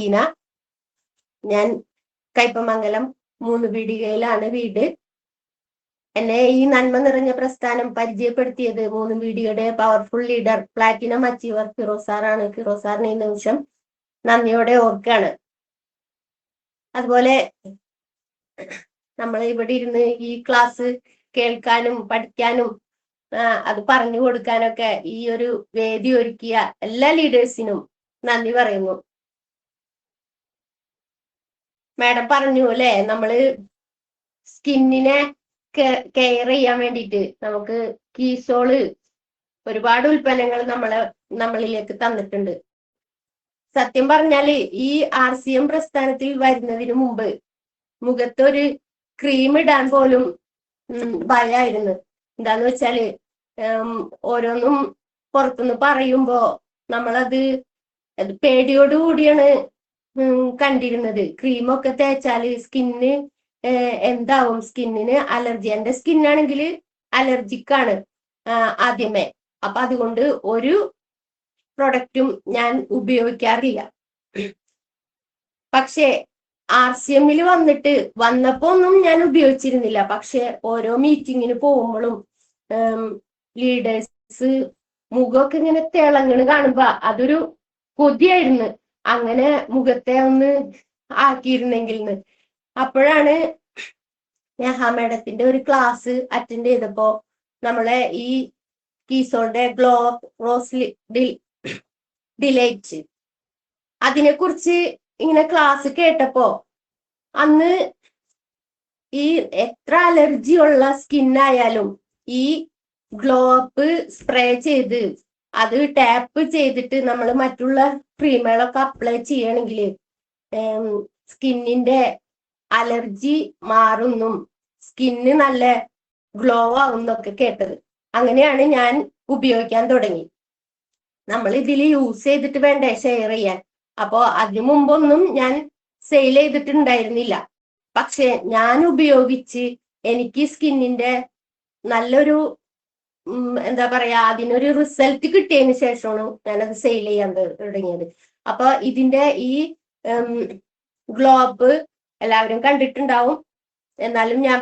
ഈന. ഞാൻ കയ്പമംഗലം 3 പീടികയിലാണ് വീട്. എന്നെ ഈ നന്മ നിറഞ്ഞ പ്രസ്ഥാനം പരിചയപ്പെടുത്തിയത് 3 പീടികയുടെ പവർഫുൾ ലീഡർ പ്ലാറ്റിനം അച്ചീവർ ഫിറോസാറാണ്. ഫിറോസാറിനെ ഈ നിമിഷം നന്ദിയോടെ ഓർക്കാണ്. അതുപോലെ നമ്മൾ ഇവിടെ ഇരുന്ന് ഈ ക്ലാസ് കേൾക്കാനും പഠിക്കാനും അത് പറഞ്ഞു കൊടുക്കാനൊക്കെ ഈ ഒരു വേദി ഒരുക്കിയ എല്ലാ ലീഡേഴ്സിനും നന്ദി പറയുന്നു. മാഡം പറഞ്ഞു അല്ലെ, നമ്മള് സ്കിന്നിനെ കെയർ ചെയ്യാൻ വേണ്ടിയിട്ട് നമുക്ക് കീസോള് ഒരുപാട് ഉൽപ്പന്നങ്ങൾ നമ്മളിലേക്ക് തന്നിട്ടുണ്ട്. സത്യം പറഞ്ഞാല് ഈ RCM പ്രസ്ഥാനത്തിൽ വരുന്നതിന് മുമ്പ് മുഖത്തൊരു ക്രീം ഇടാൻ പോലും ഭയമായിരുന്നു. എന്താന്ന് വെച്ചാല് ഓരോന്നും പുറത്തുനിന്ന് പറയുമ്പോ നമ്മളത് പേടിയോടുകൂടിയാണ് കണ്ടിരുന്നത്. ക്രീമൊക്കെ തേച്ചാല് സ്കിന്ന് എന്താവും, സ്കിന്നിന് അലർജി. എന്റെ സ്കിന്നാണെങ്കിൽ അലർജിക്കാണ് ആദ്യമേ. അപ്പൊ അതുകൊണ്ട് ഒരു പ്രൊഡക്റ്റും ഞാൻ ഉപയോഗിക്കാറില്ല. പക്ഷേ RCM വന്നപ്പോ ഒന്നും ഞാൻ ഉപയോഗിച്ചിരുന്നില്ല. പക്ഷെ ഓരോ മീറ്റിങ്ങിന് പോകുമ്പോഴും ലീഡേഴ്സ് മുഖമൊക്കെ ഇങ്ങനെ തിളങ്ങണ് കാണുമ്പോ അതൊരു കൊതിയായിരുന്നു. അങ്ങനെ മുഖത്തെ ഒന്ന് ആക്കിയിരുന്നെങ്കിൽ. അപ്പോഴാണ് മാഡത്തിന്റെ ഒരു ക്ലാസ് അറ്റൻഡ് ചെയ്തപ്പോ നമ്മളെ ഈ കീസോളുടെ ഗ്ലോ റോസ് ഡിലൈറ്റ് അതിനെ കുറിച്ച് ഇങ്ങനെ ക്ലാസ് കേട്ടപ്പോ അന്ന് ഈ എത്ര അലർജി ഉള്ള സ്കിന്നായാലും ഈ ഗ്ലോ അപ്പ് സ്പ്രേ ചെയ്ത് അത് ടാപ്പ് ചെയ്തിട്ട് നമ്മൾ മറ്റുള്ള ക്രീമുകളൊക്കെ അപ്ലൈ ചെയ്യണമെങ്കിൽ സ്കിന്നിന്റെ അലർജി മാറുന്നും സ്കിന്ന് നല്ല ഗ്ലോ ആവുന്നൊക്കെ കേട്ടത്. അങ്ങനെയാണ് ഞാൻ ഉപയോഗിക്കാൻ തുടങ്ങി. നമ്മൾ ഇതിൽ യൂസ് ചെയ്തിട്ട് വേണ്ടേ ഷെയർ ചെയ്യാൻ. അപ്പോ അതിനു മുമ്പൊന്നും ഞാൻ സെയിൽ ചെയ്തിട്ടുണ്ടായിരുന്നില്ല. പക്ഷെ ഞാൻ ഉപയോഗിച്ച് എനിക്ക് സ്കിന്നിന്റെ നല്ലൊരു എന്താ പറയാ അതിനൊരു റിസൾട്ട് കിട്ടിയതിന് ശേഷമാണ് ഞാനത് സെയിൽ ചെയ്യാൻ തുടങ്ങിയത്. അപ്പൊ ഇതിന്റെ ഈ ഗ്ലോ അപ്പ് എല്ലാവരും കണ്ടിട്ടുണ്ടാവും, എന്നാലും ഞാൻ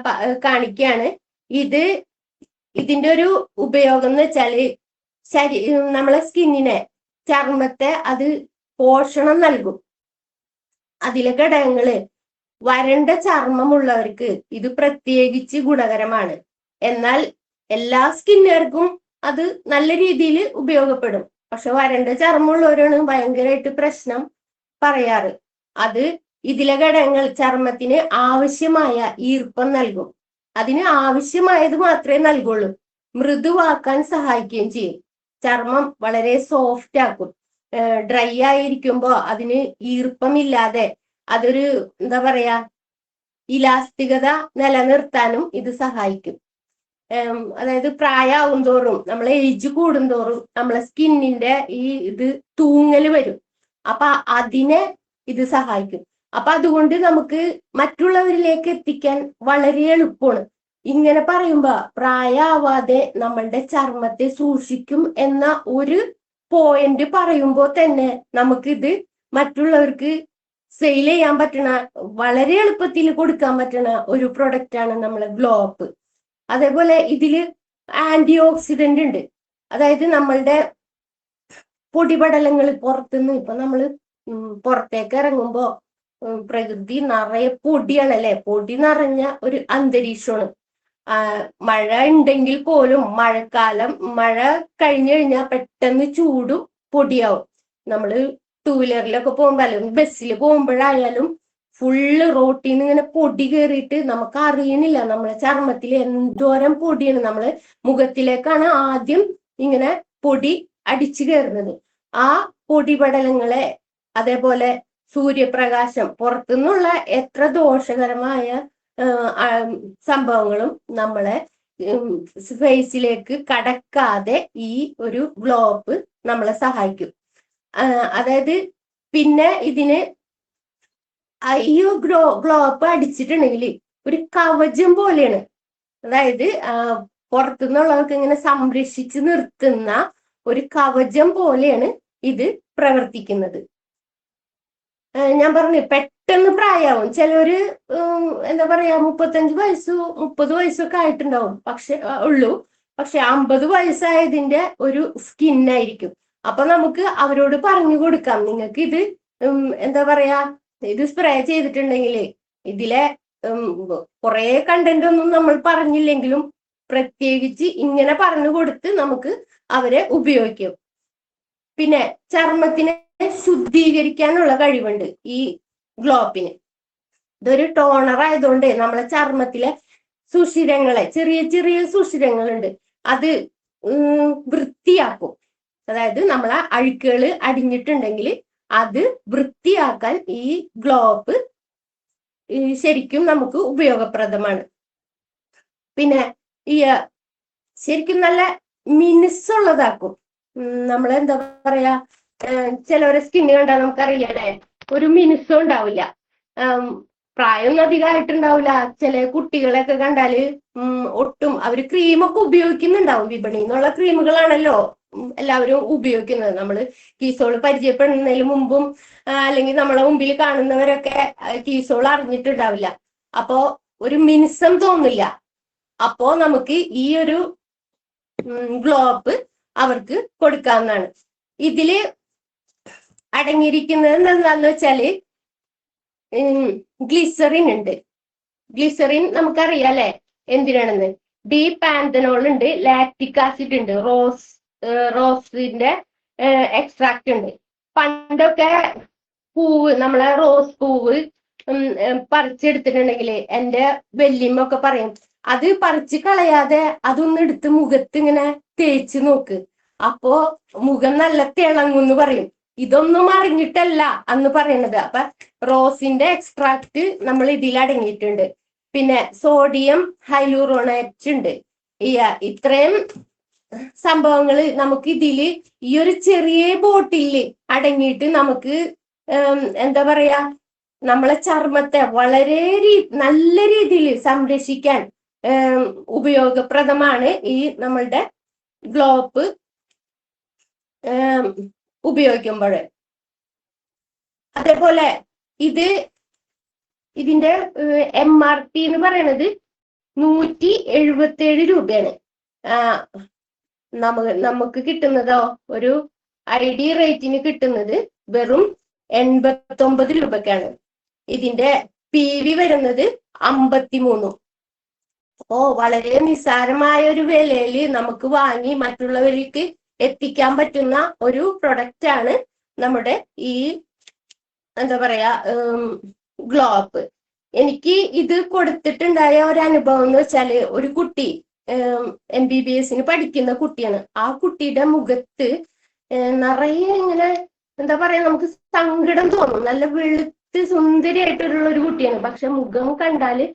കാണിക്കുകയാണ്. ഇതിന്റെ ഒരു ഉപയോഗം എന്ന് വെച്ചാല് നമ്മളെ സ്കിന്നിനെ, ചർമ്മത്തെ അത് പോഷണം നൽകും. അതിലെ ഘടകങ്ങള് വരണ്ട ചർമ്മമുള്ളവർക്ക് ഇത് പ്രത്യേകിച്ച് ഗുണകരമാണ്. എന്നാൽ എല്ലാ സ്കിന്നുകാർക്കും അത് നല്ല രീതിയിൽ ഉപയോഗപ്പെടും. പക്ഷെ വരണ്ട ചർമ്മമുള്ളവരാണ് ഭയങ്കരമായിട്ട് പ്രശ്നം പറയാറ്. അത് ഇതിലെ ഘടകങ്ങൾ ചർമ്മത്തിന് ആവശ്യമായ ഈർപ്പം നൽകും. അതിന് ആവശ്യമായത് മാത്രമേ നൽകുള്ളൂ. മൃദുവാക്കാൻ സഹായിക്കുകയും ചെയ്യും. ചർമ്മം വളരെ സോഫ്റ്റ് ആക്കും. ഡ്രൈ ആയിരിക്കുമ്പോ അതിന് ഈർപ്പമില്ലാതെ അതൊരു എന്താ പറയാ ഇലാസ്തികത നിലനിർത്താനും ഇത് സഹായിക്കും. അതായത് പ്രായമാവും തോറും, നമ്മളെ ഏജ് കൂടുന്തോറും നമ്മളെ സ്കിന്നിന്റെ ഇത് തൂങ്ങല് വരും. അപ്പൊ അതിനെ ഇത് സഹായിക്കും. അപ്പൊ അതുകൊണ്ട് നമുക്ക് മറ്റുള്ളവരിലേക്ക് എത്തിക്കാൻ വളരെ എളുപ്പമാണ്. ഇങ്ങനെ പറയുമ്പോ പ്രായമാവാതെ നമ്മളുടെ ചർമ്മത്തെ സൂക്ഷിക്കും എന്ന ഒരു പോയിന്റ് പറയുമ്പോ തന്നെ നമുക്കിത് മറ്റുള്ളവർക്ക് സെയിൽ ചെയ്യാൻ പറ്റണ, വളരെ എളുപ്പത്തിൽ കൊടുക്കാൻ പറ്റണ ഒരു പ്രൊഡക്റ്റ് ആണ് നമ്മളെ ഗ്ലോ അപ്പ്. അതേപോലെ ഇതില് ആന്റി ഓക്സിഡന്റ് ഉണ്ട്. അതായത് നമ്മളുടെ പൊടിപടലങ്ങൾ പുറത്തുനിന്ന്, ഇപ്പൊ നമ്മൾ പുറത്തേക്ക് ഇറങ്ങുമ്പോ പ്രകൃതി നിറയെ പൊടിയാണല്ലേ, പൊടി നിറഞ്ഞ ഒരു അന്തരീക്ഷമാണ്. മഴ ഉണ്ടെങ്കിൽ പോലും മഴ കഴിഞ്ഞു കഴിഞ്ഞാൽ പെട്ടെന്ന് ചൂടും പൊടിയാവും. നമ്മള് 2 വീലറിലൊക്കെ പോകുമ്പോ അല്ലെങ്കിൽ ബസ്സിൽ പോകുമ്പോഴായാലും ഫുള്ള് റോട്ടിൽ നിന്ന് ഇങ്ങനെ പൊടി കയറിയിട്ട് നമുക്ക് അറിയണില്ല നമ്മളെ ചർമ്മത്തിൽ എന്തോരം പൊടിയാണ്. നമ്മള് മുഖത്തിലേക്കാണ് ആദ്യം ഇങ്ങനെ പൊടി അടിച്ചു കയറുന്നത്. ആ പൊടിപടലങ്ങളെ, അതേപോലെ സൂര്യപ്രകാശം, പുറത്തുനിന്നുള്ള എത്ര ദോഷകരമായ സംഭവങ്ങളും നമ്മളെ ഫേസിലേക്ക് കടക്കാതെ ഈ ഒരു ഗ്ലോ അപ്പ് നമ്മളെ സഹായിക്കും. അതായത് പിന്നെ ഇതിന് ഈ ഗ്ലോ അപ്പ് അടിച്ചിട്ടുണ്ടെങ്കിൽ ഒരു കവചം പോലെയാണ്. അതായത് പുറത്തുനിന്നുള്ളവർക്ക് ഇങ്ങനെ സംരക്ഷിച്ച് നിർത്തുന്ന ഒരു കവചം പോലെയാണ് ഇത് പ്രവർത്തിക്കുന്നത്. ഞാൻ പറഞ്ഞു പെട്ടെന്ന് പ്രായമാവും. ചിലവര് എന്താ പറയാ 35 വയസ്സ് 30 വയസ്സൊക്കെ ആയിട്ടുണ്ടാവും, പക്ഷെ ഉള്ളൂ. പക്ഷെ 50 വയസ്സായതിന്റെ ഒരു സ്കിന്നായിരിക്കും. അപ്പൊ നമുക്ക് അവരോട് പറഞ്ഞു കൊടുക്കാം, നിങ്ങൾക്ക് ഇത് എന്താ പറയാ, ഇത് സ്പ്രേ ചെയ്തിട്ടുണ്ടെങ്കിൽ ഇതിലെ കുറെ കണ്ടന്റ് ഒന്നും നമ്മൾ പറഞ്ഞില്ലെങ്കിലും പ്രത്യേകിച്ച് ഇങ്ങനെ പറഞ്ഞു കൊടുത്ത് നമുക്ക് അവരെ ഉപയോഗിക്കും. പിന്നെ ചർമ്മത്തിനെ ശുദ്ധീകരിക്കാനുള്ള കഴിവുണ്ട് ഈ ഗ്ലോപ്പിന്. ഇതൊരു ടോണർ ആയതുകൊണ്ട് നമ്മളെ ചർമ്മത്തിലെ സുഷിരങ്ങളെ, ചെറിയ ചെറിയ സുഷിരങ്ങളുണ്ട്, അത് വൃത്തിയാക്കും. അതായത് നമ്മളെ അഴുക്കുകൾ അടിഞ്ഞിട്ടുണ്ടെങ്കിൽ അത് വൃത്തിയാക്കാൻ ഈ ഗ്ലോപ്പ് ശരിക്കും നമുക്ക് ഉപയോഗപ്രദമാണ്. പിന്നെ ഈ ശരിക്കും നല്ല മിനുസുള്ളതാക്കും. നമ്മളെന്താ പറയാ, ചിലവരെ സ്കിന്ന് കണ്ടാൽ നമുക്കറിയാലേ, ഒരു മിനുസം ഉണ്ടാവില്ല. പ്രായമൊന്നും അധികമായിട്ടുണ്ടാവില്ല. ചില കുട്ടികളെയൊക്കെ കണ്ടാല് ഒട്ടും അവര് ക്രീമൊക്കെ ഉപയോഗിക്കുന്നുണ്ടാവും. വിപണിയിൽ നിന്നുള്ള ക്രീമുകളാണല്ലോ എല്ലാവരും ഉപയോഗിക്കുന്നത്. നമ്മള് കീസോൾ പരിചയപ്പെടുന്നതിന് മുമ്പും അല്ലെങ്കിൽ നമ്മളെ മുമ്പിൽ കാണുന്നവരൊക്കെ കീസോൾ അറിഞ്ഞിട്ടുണ്ടാവില്ല. അപ്പോ ഒരു മിനുസം തോന്നില്ല. അപ്പോ നമുക്ക് ഈ ഒരു ഗ്ലോപ്പ് അവർക്ക് കൊടുക്കാവുന്നതാണ്. ഇതില് അടങ്ങിയിരിക്കുന്നത് എന്താന്ന് വെച്ചാല് ഗ്ലിസറിൻ ഉണ്ട്. ഗ്ലിസറിൻ നമുക്കറിയാലേ എന്തിനാണെന്ന്. ഡി പാന്തനോൾ ഉണ്ട്, ലാക്റ്റിക് ആസിഡ് ഉണ്ട്, റോസിന്റെ എക്സ്ട്രാക്ട് ഉണ്ട്. പണ്ടൊക്കെ പൂവ്, നമ്മളെ റോസ് പൂവ് പറിച്ചെടുത്തിട്ടുണ്ടെങ്കിൽ എൻ്റെ വല്യമ്മ ഒക്കെ പറയും, അത് പറിച്ച് കളയാതെ അതൊന്ന് എടുത്ത് മുഖത്ത് ഇങ്ങനെ തേച്ച് നോക്ക്, അപ്പോ മുഖം നല്ല തിളങ്ങുന്ന് പറയും. ഇതൊന്നും അറിഞ്ഞിട്ടല്ല അന്ന് പറയണത്. അപ്പൊ റോസിന്റെ എക്സ്ട്രാക്ട് നമ്മൾ ഇതിൽ അടങ്ങിയിട്ടുണ്ട്. പിന്നെ സോഡിയം ഹൈലൂറോണേറ്റ് ഉണ്ട്. ഇത്രയും സംഭവങ്ങൾ നമുക്ക് ഇതില് ഈ ഒരു ചെറിയ ബോട്ടില് അടങ്ങിയിട്ട് നമുക്ക് എന്താ പറയാ, നമ്മളെ ചർമ്മത്തെ വളരെ നല്ല രീതിയിൽ സംരക്ഷിക്കാൻ ഉപയോഗപ്രദമാണ് ഈ നമ്മളുടെ ഗ്ലോപ്പ് ഉപയോഗിക്കുമ്പോൾ. അതേപോലെ ഇതിന്റെ MRP എന്ന് പറയുന്നത് 177 രൂപയാണ്. നമുക്ക് കിട്ടുന്നതോ ഒരു ID റേറ്റിന് കിട്ടുന്നത് വെറും 89 രൂപക്കാണ്. ഇതിന്റെ PV വരുന്നത് 53. അപ്പോ വളരെ നിസ്സാരമായ ഒരു വിലയിൽ നമുക്ക് വാങ്ങി മറ്റുള്ളവർക്ക് എത്തിക്കാൻ പറ്റുന്ന ഒരു പ്രൊഡക്റ്റ് ആണ് നമ്മുടെ ഈ എന്താ പറയാ ഗ്ലോപ്പ്. എനിക്ക് ഇത് കൊടുത്തിട്ടുണ്ടായ ഒരു അനുഭവം എന്ന് വെച്ചാല്, ഒരു കുട്ടി MBBS പഠിക്കുന്ന കുട്ടിയാണ്. ആ കുട്ടിയുടെ മുഖത്ത് നിറയെ ഇങ്ങനെ എന്താ പറയാ, നമുക്ക് സങ്കടം തോന്നും. നല്ല വെളുത്ത് സുന്ദരിയായിട്ടുള്ള ഒരു കുട്ടിയാണ്. പക്ഷെ മുഖം കണ്ടാല്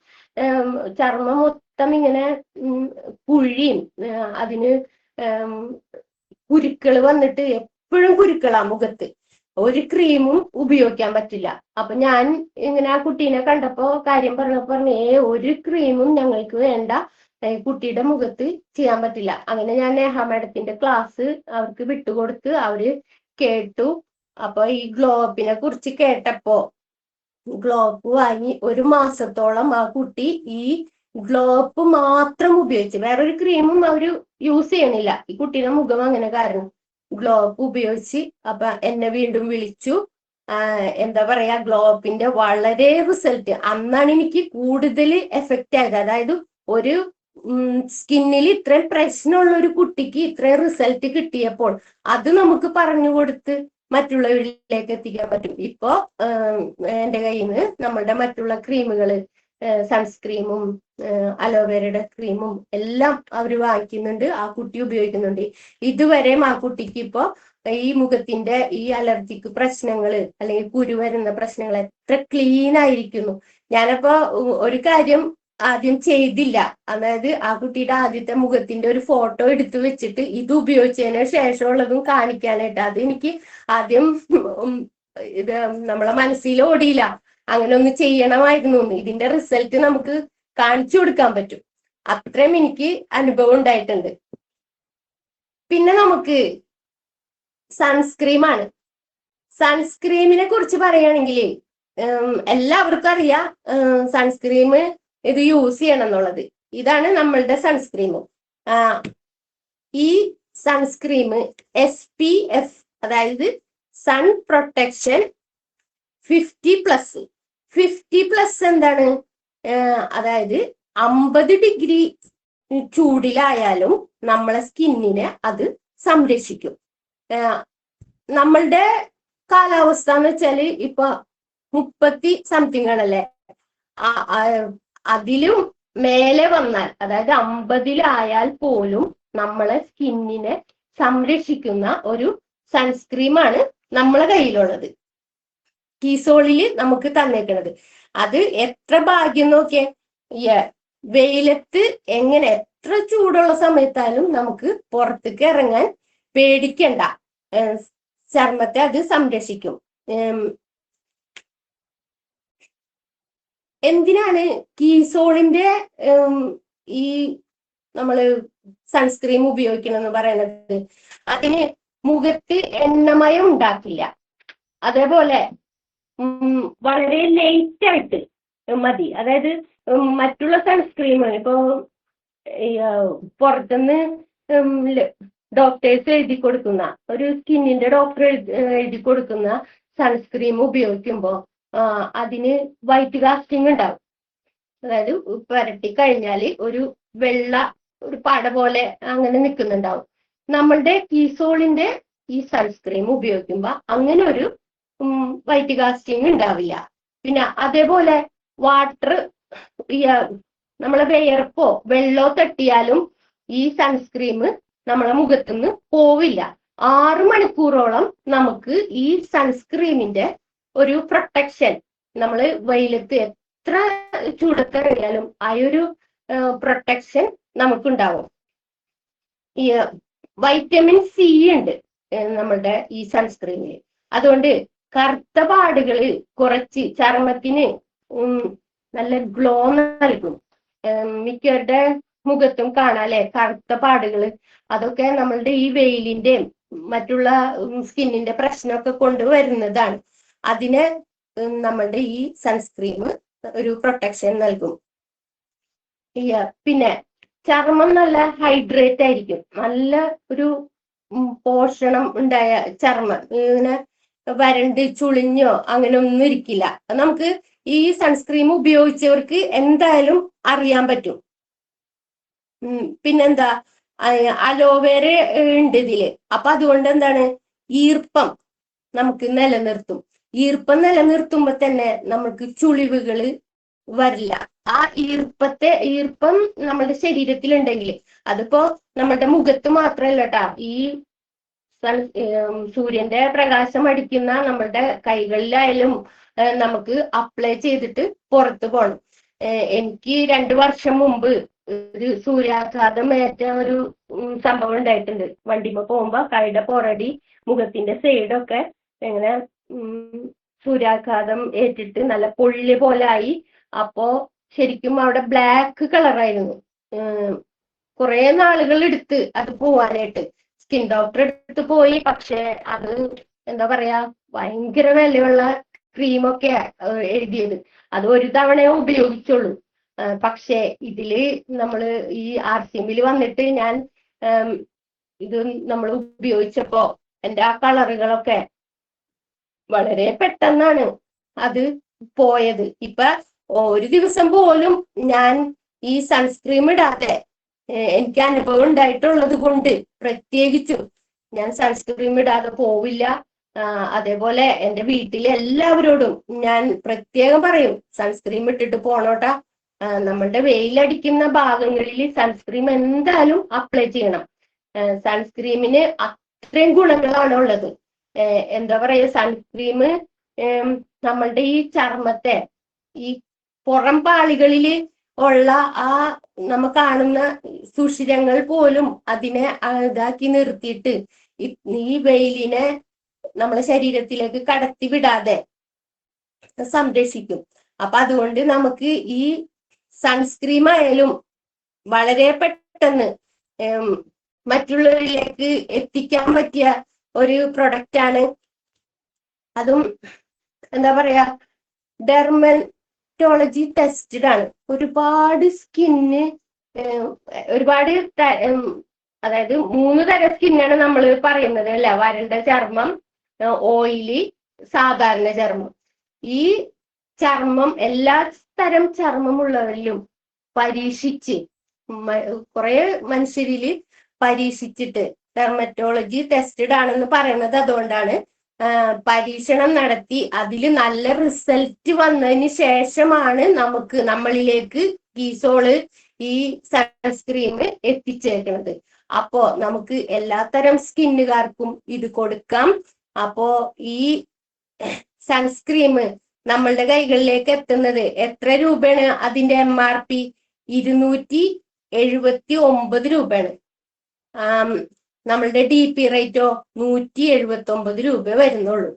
ചർമ്മം മൊത്തം ഇങ്ങനെ കുഴിയും അതിന് കുരുക്കൾ വന്നിട്ട് എപ്പോഴും കുരുക്കളാ മുഖത്ത്. ഒരു ക്രീമും ഉപയോഗിക്കാൻ പറ്റില്ല. അപ്പൊ ഞാൻ ഇങ്ങനെ ആ കുട്ടീനെ കണ്ടപ്പോ കാര്യം പറഞ്ഞപ്പോ ഒരു ക്രീമും ഞങ്ങൾക്ക് വേണ്ട, കുട്ടിയുടെ മുഖത്ത് ചെയ്യാൻ പറ്റില്ല. അങ്ങനെ ഞാൻ നേഹ മാഡത്തിന്റെ ക്ലാസ് അവർക്ക് വിട്ടുകൊടുത്ത് അവര് കേട്ടു. അപ്പൊ ഈ ഗ്ലോപ്പിനെ കുറിച്ച് കേട്ടപ്പോ ഗ്ലോപ്പ് വാങ്ങി 1 മാസത്തോളം ആ കുട്ടി ഈ ഗ്ലോപ്പ് മാത്രം ഉപയോഗിച്ച് വേറൊരു ക്രീമും അവര് യൂസ് ചെയ്യണില്ല. ഈ കുട്ടിയുടെ മുഖം അങ്ങനെ കാരണം ഗ്ലോപ്പ് ഉപയോഗിച്ച് അപ്പൊ എന്നെ വീണ്ടും വിളിച്ചു. എന്താ പറയാ, ഗ്ലോപ്പിന്റെ വളരെ റിസൾട്ട് അന്നാണ് എനിക്ക് കൂടുതൽ എഫക്റ്റ് ആയത്. അതായത് ഒരു സ്കിന്നിൽ ഇത്രയും പ്രശ്നമുള്ള ഒരു കുട്ടിക്ക് ഇത്രയും റിസൾട്ട് കിട്ടിയപ്പോൾ അത് നമുക്ക് പറഞ്ഞു കൊടുത്ത് മറ്റുള്ളവരിലേക്ക് എത്തിക്കാൻ പറ്റും. ഇപ്പോ എന്റെ കയ്യിൽ നിന്ന് നമ്മളുടെ മറ്റുള്ള ക്രീമുകള്, സൺസ്ക്രീമും അലോവേരയുടെ ക്രീമും എല്ലാം അവർ വാങ്ങിക്കുന്നുണ്ട്. ആ കുട്ടി ഉപയോഗിക്കുന്നുണ്ട്. ഇതുവരെയും ആ കുട്ടിക്ക് ഇപ്പോ ഈ മുഖത്തിന്റെ ഈ അലർജിക്ക് പ്രശ്നങ്ങൾ അല്ലെങ്കിൽ കുരു വരുന്ന പ്രശ്നങ്ങൾ എത്ര ക്ലീൻ ആയിരിക്കുന്നു. ഞാനപ്പോ ഒരു കാര്യം ആദ്യം ചെയ്തില്ല. അതായത് ആ കുട്ടിയുടെ ആദ്യത്തെ മുഖത്തിന്റെ ഒരു ഫോട്ടോ എടുത്തു വെച്ചിട്ട് ഇത് ഉപയോഗിച്ചതിന് ശേഷമുള്ളതും കാണിക്കാനായിട്ട്. അത് എനിക്ക് ആദ്യം ഇത് നമ്മളെ മനസ്സിൽ ഓടിയില്ല, അങ്ങനെ ഒന്ന് ചെയ്യണമായിരുന്നു. ഇതിന്റെ റിസൾട്ട് നമുക്ക് കാണിച്ചു കൊടുക്കാൻ പറ്റും. അത്രയും എനിക്ക് അനുഭവം ഉണ്ടായിട്ടുണ്ട്. പിന്നെ നമുക്ക് സൺസ്ക്രീമാണ്. സൺസ്ക്രീമിനെ കുറിച്ച് പറയുകയാണെങ്കിൽ എല്ലാവർക്കും അറിയാം സൺസ്ക്രീം ഇത് യൂസ് ചെയ്യണം എന്നുള്ളത്. ഇതാണ് നമ്മളുടെ സൺസ്ക്രീം. ഈ സൺസ്ക്രീം SPF, അതായത് സൺ പ്രൊട്ടക്ഷൻ 50+. 50+ എന്താണ്? അതായത് 50 ഡിഗ്രി ചൂടിലായാലും നമ്മളെ സ്കിന്നിനെ അത് സംരക്ഷിക്കും. നമ്മളുടെ കാലാവസ്ഥ എന്ന് വെച്ചാല് ഇപ്പൊ 30 സംതിങ് ആണല്ലേ. അതിലും മേലെ വന്നാൽ, അതായത് 50-ലായാൽ പോലും നമ്മളെ സ്കിന്നിനെ സംരക്ഷിക്കുന്ന ഒരു സൺസ്ക്രീമാണ് നമ്മളെ കയ്യിലുള്ളത്, കീസോളില് നമുക്ക് തന്നേക്കുന്നത്. അത് എത്ര ഭാഗ്യം നോക്കിയേ. വെയിലത്ത് എങ്ങനെ എത്ര ചൂടുള്ള സമയത്തായാലും നമുക്ക് പുറത്തേക്ക് ഇറങ്ങാൻ പേടിക്കണ്ട. ചർമ്മത്തെ അത് സംരക്ഷിക്കും. എന്തിനാണ് കീസോളിന്റെ ഈ നമ്മള് സൺസ്ക്രീം ഉപയോഗിക്കണമെന്ന് പറയുന്നത്? അതിന് മുഖത്ത് എണ്ണമയം ഉണ്ടാക്കില്ല. അതേപോലെ വളരെ ലൈറ്റ് ആയിട്ട് മതി. അതായത് മറ്റുള്ള സൺസ്ക്രീം ഇപ്പൊ പുറത്തുനിന്ന് ഡോക്ടേഴ്സ് എഴുതി കൊടുക്കുന്ന, ഒരു സ്കിന്നിന്റെ ഡോക്ടർ എഴുതി കൊടുക്കുന്ന സൺസ്ക്രീം ഉപയോഗിക്കുമ്പോൾ അതിന് വൈറ്റ് കാസ്റ്റിംഗ് ഉണ്ടാവും. അതായത് പുരട്ടി കഴിഞ്ഞാൽ ഒരു വെള്ള ഒരു പട പോലെ അങ്ങനെ നിൽക്കുന്നുണ്ടാവും. നമ്മളുടെ കീസോളിന്റെ ഈ സൺസ്ക്രീം ഉപയോഗിക്കുമ്പോൾ അങ്ങനെ ഒരു വൈറ്റ് കാസ്റ്റിംഗ് ഉണ്ടാവില്ല. പിന്നെ അതേപോലെ വാട്ടർ, നമ്മളെ വിയർപ്പോ വെള്ളമോ തട്ടിയാലും ഈ സൺസ്ക്രീം നമ്മളെ മുഖത്തുനിന്ന് പോവില്ല. 6 മണിക്കൂറോളം നമുക്ക് ഈ സൺസ്ക്രീമിന്റെ ഒരു പ്രൊട്ടക്ഷൻ, നമ്മൾ വെയിലത്ത് എത്ര ചൂടത്തിറങ്ങിയാലും ആ ഒരു പ്രൊട്ടക്ഷൻ നമുക്കുണ്ടാവും. ഈ വൈറ്റമിൻ സി ഉണ്ട് നമ്മളുടെ ഈ സൺസ്ക്രീമിൽ. അതുകൊണ്ട് കറുത്ത പാടുകൾ കുറച്ച് ചർമ്മത്തിന് നല്ല ഗ്ലോ നൽകും. മിക്കവരുടെ മുഖത്തും കാണാല്ലേ കറുത്ത പാടുകൾ. അതൊക്കെ നമ്മളുടെ ഈ വെയിലിന്റെ മറ്റുള്ള സ്കിന്നിന്റെ പ്രശ്നമൊക്കെ കൊണ്ടുവരുന്നതാണ്. അതിന് നമ്മളുടെ ഈ സൺസ്ക്രീം ഒരു പ്രൊട്ടക്ഷൻ നൽകും. പിന്നെ ചർമ്മം നല്ല ഹൈഡ്രേറ്റ് ആയിരിക്കും. നല്ല ഒരു പോഷണം ഉണ്ടായ ചർമ്മം, ഇങ്ങനെ വരണ്ട് ചുളിഞ്ഞോ അങ്ങനെ ഒന്നും ഇരിക്കില്ല. നമുക്ക് ഈ സൺസ്ക്രീം ഉപയോഗിച്ചവർക്ക് എന്തായാലും അറിയാൻ പറ്റും. പിന്നെന്താ, അലോവേര ഉണ്ട് ഇതില്. അപ്പൊ അതുകൊണ്ട് എന്താണ്, ഈർപ്പം നമുക്ക് നിലനിർത്തും. ഈർപ്പം നിലനിർത്തുമ്പോ തന്നെ നമുക്ക് ചുളിവുകള് വരില്ല. ആ ഈർപ്പം നമ്മുടെ ശരീരത്തിലുണ്ടെങ്കിൽ, അതിപ്പോ നമ്മുടെ മുഖത്ത് മാത്രമല്ല കേട്ടാ, ഈ സൂര്യന്റെ പ്രകാശം അടിക്കുന്ന നമ്മുടെ കൈകളിലായാലും നമുക്ക് അപ്ലൈ ചെയ്തിട്ട് പുറത്ത് പോകണം. എനിക്ക് 2 വർഷം മുമ്പ് ഒരു സൂര്യാഘാതം ഏറ്റ ഒരു സംഭവം ഉണ്ടായിട്ടുണ്ട്. വണ്ടിമ പോകുമ്പോ കൈയുടെ പുറടി, മുഖത്തിന്റെ സൈഡൊക്കെ ഇങ്ങനെ സൂര്യാഘാതം ഏറ്റിട്ട് നല്ല പൊള്ളി പോലായി. അപ്പോ ശരിക്കും അവിടെ ബ്ലാക്ക് കളറായിരുന്നു. കുറെ നാളുകൾ എടുത്ത് അത് പോവാനായിട്ട്. സ്കിൻ ഡോക്ടറെ അടുത്ത് പോയി. പക്ഷെ അത് എന്താ പറയാ, ഭയങ്കര വിലയുള്ള ക്രീമൊക്കെ എഴുതിയത്. അത് ഒരു തവണയെ ഉപയോഗിച്ചുള്ളൂ. പക്ഷെ ഇതില് നമ്മള് ഈ RCMൽ വന്നിട്ട് ഞാൻ ഇത് നമ്മൾ ഉപയോഗിച്ചപ്പോ എൻ്റെ ആ കളറുകളൊക്കെ വളരെ പെട്ടെന്നാണ് അത് പോയത്. ഇപ്പൊ ഒരു ദിവസം പോലും ഞാൻ ഈ സൺസ്ക്രീം ഇടാതെ എനിക്ക് അനുഭവം ഉണ്ടായിട്ടുള്ളത് കൊണ്ട് പ്രത്യേകിച്ചും ഞാൻ സൺസ്ക്രീം ഇടാതെ പോവില്ല. അതേപോലെ എൻ്റെ വീട്ടിലെ എല്ലാവരോടും ഞാൻ പ്രത്യേകം പറയും, സൺസ്ക്രീം ഇട്ടിട്ട് പോണോട്ടാ. നമ്മളുടെ വെയിലടിക്കുന്ന ഭാഗങ്ങളിൽ സൺസ്ക്രീം എന്തായാലും അപ്ലൈ ചെയ്യണം. സൺസ്ക്രീമിന് അത്രയും ഗുണങ്ങളാണ് ഉള്ളത്. എന്താ പറയാ, സൺസ്ക്രീം നമ്മളുടെ ഈ ചർമ്മത്തെ, ഈ പുറം പാളികളിൽ ഉള്ള ആ നമ്മ കാണുന്ന സുഷിരങ്ങൾ പോലും അതിനെ ഇതാക്കി നിർത്തിയിട്ട് ഈ വെയിലിനെ നമ്മളെ ശരീരത്തിലേക്ക് കടത്തി വിടാതെ സംരക്ഷിക്കും. അപ്പൊ അതുകൊണ്ട് നമുക്ക് ഈ സൺസ്ക്രീം ആയാലും വളരെ പെട്ടെന്ന് മറ്റുള്ളവരിലേക്ക് എത്തിക്കാൻ പറ്റിയ ഒരു പ്രൊഡക്റ്റ് ആണ് അതും എന്താ പറയാ ഡെർമറ്റോളജി ടെസ്റ്റഡ് ആണ്. ഒരുപാട് സ്കിന്ന് ഒരുപാട് അതായത് 3 തരം സ്കിന്നാണ് നമ്മൾ പറയുന്നത് അല്ല, വരണ്ട ചർമ്മം, ഓയിലി, സാധാരണ ചർമ്മം. ഈ ചർമ്മം എല്ലാ തരം ചർമ്മമുള്ളവരിലും പരീക്ഷിച്ച് കുറെ മനുഷ്യരിൽ പരീക്ഷിച്ചിട്ട് ഡെർമറ്റോളജി ടെസ്റ്റഡ് ആണെന്ന് പറയുന്നത് അതുകൊണ്ടാണ്. പരീക്ഷണം നടത്തി അതിൽ നല്ല റിസൾട്ട് വന്നതിന് ശേഷമാണ് നമ്മളിലേക്ക് കീസോള് ഈ സൺസ്ക്രീം എത്തിച്ചേക്കുന്നത്. അപ്പോ നമുക്ക് എല്ലാത്തരം സ്കിന്നുകാർക്കും ഇത് കൊടുക്കാം. അപ്പോ ഈ സൺസ്ക്രീം നമ്മളുടെ കൈകളിലേക്ക് എത്തുന്നത് എത്ര രൂപയാണ്? അതിന്റെ MRP 279 രൂപയാണ്. നമ്മളുടെ DP റേറ്റോ 179 രൂപ വരുന്നുള്ളൂ.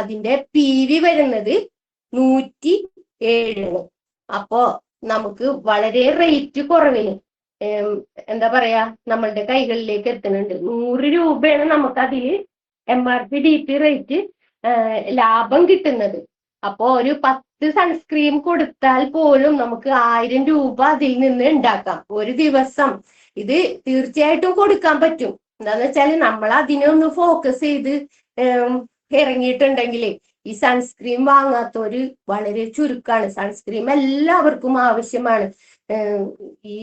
അതിന്റെ PV വരുന്നത് 107. അപ്പോ നമുക്ക് വളരെ റേറ്റ് കുറവിന് എന്താ പറയാ നമ്മളുടെ കൈകളിലേക്ക് എത്തുന്നുണ്ട്. 100 രൂപയാണ് നമുക്ക് അതില് MRP DP റേറ്റ് ലാഭം കിട്ടുന്നത്. അപ്പോ ഒരു 10 സൺസ്ക്രീം കൊടുത്താൽ പോലും നമുക്ക് 1000 രൂപ അതിൽ നിന്ന് ഉണ്ടാക്കാം ഒരു ദിവസം. ഇത് തീർച്ചയായിട്ടും കൊടുക്കാൻ പറ്റും. എന്താന്ന് വെച്ചാൽ നമ്മൾ അതിനൊന്ന് ഫോക്കസ് ചെയ്ത് ഇറങ്ങിയിട്ടുണ്ടെങ്കിൽ ഈ സൺസ്ക്രീം വാങ്ങാത്തവര് വളരെ ചുരുക്കമാണ്. സൺസ്ക്രീം എല്ലാവർക്കും ആവശ്യമാണ്. ഈ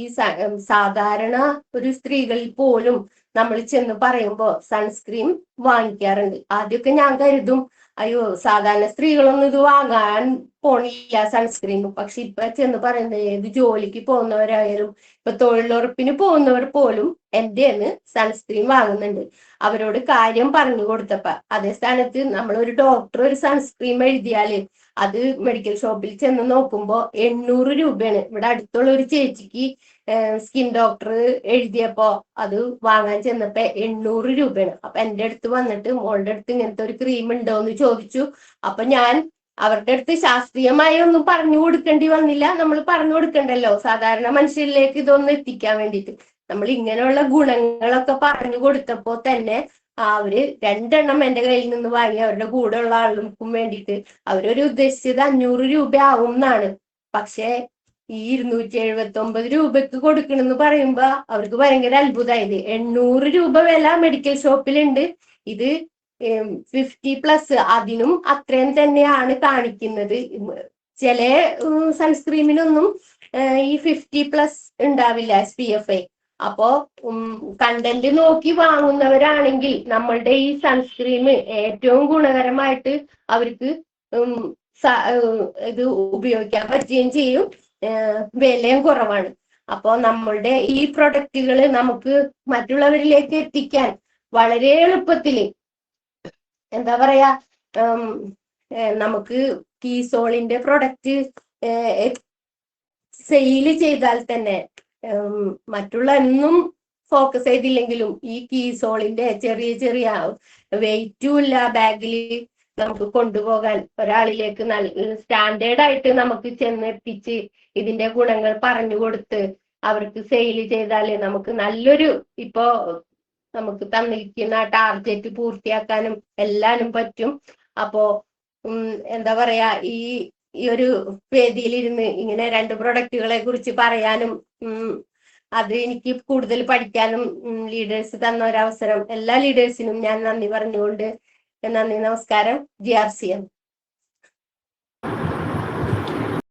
സാധാരണ ഒരു സ്ത്രീകളിൽ പോലും നമ്മൾ ചെന്ന് പറയുമ്പോൾ സൺസ്ക്രീം വാങ്ങിക്കാറുണ്ട്. ആദ്യമൊക്കെ ഞാൻ കരുതും അയ്യോ സാധാരണ സ്ത്രീകളൊന്നും ഇത് വാങ്ങാൻ പോണില്ല സൺസ്ക്രീം. പക്ഷെ ഇപ്പൊ ചെന്ന് പറയുന്നത് ഏത് ജോലിക്ക് പോകുന്നവരായാലും ഇപ്പൊ തൊഴിലുറപ്പിന് പോകുന്നവർ പോലും എൻ്റെ സൺസ്ക്രീം വാങ്ങുന്നുണ്ട്. അവരോട് കാര്യം പറഞ്ഞു കൊടുത്തപ്പ അതേ സ്ഥാനത്ത് നമ്മൾ ഒരു ഡോക്ടർ ഒരു സൺസ്ക്രീം എഴുതിയാല് അത് മെഡിക്കൽ ഷോപ്പിൽ ചെന്ന് നോക്കുമ്പോ 800 രൂപയാണ്. ഇവിടെ അടുത്തുള്ള ഒരു ചേച്ചിക്ക് സ്കിൻ ഡോക്ടർ എഴുതിയപ്പോ അത് വാങ്ങാൻ ചെന്നപ്പോ 800 രൂപയാണ്. അപ്പൊ എൻ്റെ അടുത്ത് വന്നിട്ട് മോളുടെ അടുത്ത് ഇങ്ങനത്തെ ഒരു ക്രീം ഉണ്ടോ എന്ന് ചോദിച്ചു. അപ്പൊ ഞാൻ അവരുടെ അടുത്ത് ശാസ്ത്രീയമായി ഒന്നും പറഞ്ഞു കൊടുക്കേണ്ടി വന്നില്ല. നമ്മൾ പറഞ്ഞു കൊടുക്കണ്ടല്ലോ സാധാരണ മനുഷ്യരിലേക്ക് ഇതൊന്നും എത്തിക്കാൻ വേണ്ടിയിട്ട്. നമ്മൾ ഇങ്ങനെയുള്ള ഗുണങ്ങളൊക്കെ പറഞ്ഞു കൊടുത്തപ്പോ തന്നെ അവര് 2 എണ്ണം എൻ്റെ കയ്യിൽ നിന്ന് വാങ്ങി അവരുടെ കൂടെ ഉള്ള ആളുകൾക്കും വേണ്ടിയിട്ട്. അവരൊരു ഉദ്ദേശിച്ചത് 500 രൂപ ആവും എന്നാണ്. പക്ഷെ ഈ 279 രൂപക്ക് കൊടുക്കണമെന്ന് പറയുമ്പോ അവർക്ക് ഭയങ്കര അത്ഭുതമായത്. 800 രൂപ വില മെഡിക്കൽ ഷോപ്പിലുണ്ട്. ഇത് 50+ അതിനും അത്രയും തന്നെയാണ് കാണിക്കുന്നത്. ചില സൺസ്ക്രീമിനൊന്നും ഈ 50+ ഉണ്ടാവില്ല SPF. അപ്പോ കണ്ടന്റ് നോക്കി വാങ്ങുന്നവരാണെങ്കിൽ നമ്മളുടെ ഈ സൺസ്ക്രീം ഏറ്റവും ഗുണകരമായിട്ട് അവർക്ക് ഇത് ഉപയോഗിക്കാൻ പറ്റുകയും ചെയ്യും. വിലയും കുറവാണ്. അപ്പോ നമ്മളുടെ ഈ പ്രൊഡക്റ്റുകൾ നമുക്ക് മറ്റുള്ളവരിലേക്ക് എത്തിക്കാൻ വളരെ എളുപ്പത്തില് എന്താ പറയാ നമുക്ക് കീസോളിന്റെ പ്രൊഡക്റ്റ് സെയിൽ ചെയ്താൽ തന്നെ മറ്റുള്ള ഒന്നും ഫോക്കസ് ചെയ്തില്ലെങ്കിലും ഈ കീസോളിന്റെ ചെറിയ ചെറിയ വെയിറ്റും ഇല്ല ബാഗിൽ നമുക്ക് കൊണ്ടുപോകാൻ ഒരാളിലേക്ക് സ്റ്റാൻഡേർഡ് ആയിട്ട് നമുക്ക് ചെന്നെത്തിച്ച് ഇതിന്റെ ഗുണങ്ങൾ പറഞ്ഞു കൊടുത്ത് അവർക്ക് സെയിൽ ചെയ്താൽ നമുക്ക് നല്ലൊരു ഇപ്പോ നമുക്ക് തന്നിരിക്കുന്ന ടാർഗറ്റ് പൂർത്തിയാക്കാനും എല്ലാനും പറ്റും. അപ്പോ എന്താ പറയാ ഈ ഒരു വേദിയിലിരുന്ന് ഇങ്ങനെ 2 പ്രൊഡക്റ്റുകളെ കുറിച്ച് പറയാനും അത് എനിക്ക് കൂടുതൽ പഠിക്കാനും ലീഡേഴ്സ് തന്ന ഒരവസരം എല്ലാ ലീഡേഴ്സിനും ഞാൻ നന്ദി പറഞ്ഞുകൊണ്ട് നന്ദി, നമസ്കാരം. GRCM.